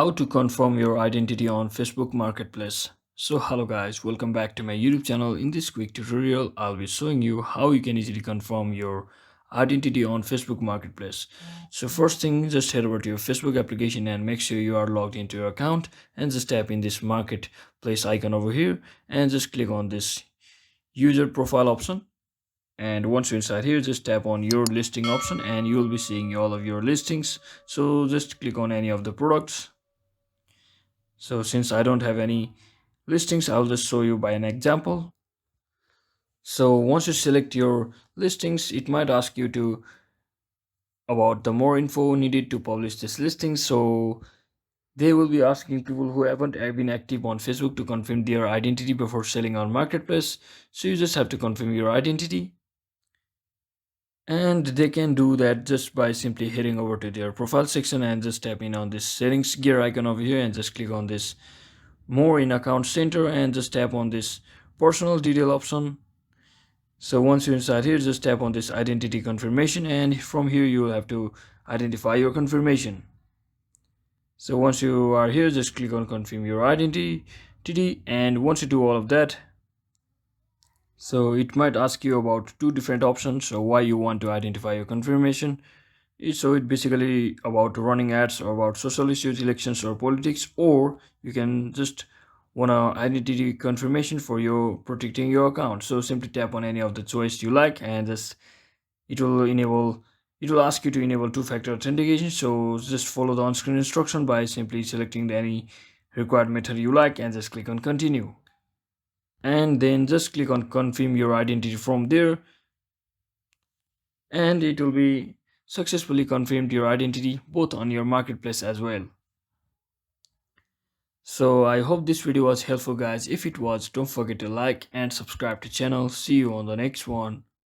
How to confirm your identity on Facebook Marketplace. So hello guys, welcome back to my YouTube channel. In this quick tutorial, I'll be showing you how you can easily confirm your identity on Facebook Marketplace. So first thing, just head over to your Facebook application and make sure you are logged into your account and just tap in this marketplace icon over here and just click on this user profile option. And once you're inside here, just tap on your listing option and you will be seeing all of your listings. So just click on any of the products. So since I don't have any listings, I'll just show you by an example. So once you select your listings, it might ask you to about the more info needed to publish this listing. So they will be asking people who haven't been active on Facebook to confirm their identity before selling on marketplace. So you just have to confirm your identity. And they can do that just by simply heading over to their profile section and just tapping on this settings gear icon over here and just click on this more in account center and just tap on this personal detail option. So once you're inside here, just tap on this identity confirmation and from here you will have to identify your confirmation. So once you are here, just click on confirm your identity and once you do all of that, so it might ask you about two different options. So why you want to identify your confirmation. It basically about running ads or about social issues, elections or politics, or you can just want a identity confirmation for your protecting your account. So simply tap on any of the choice you like and just it will enable it will ask you to enable two-factor authentication. So just follow the on-screen instruction by simply selecting any required method you like and just click on continue. And then just click on confirm your identity from there and it will be successfully confirmed your identity both on your marketplace as well. So I hope this video was helpful guys. If it was, don't forget to like and subscribe to channel. See you on the next one.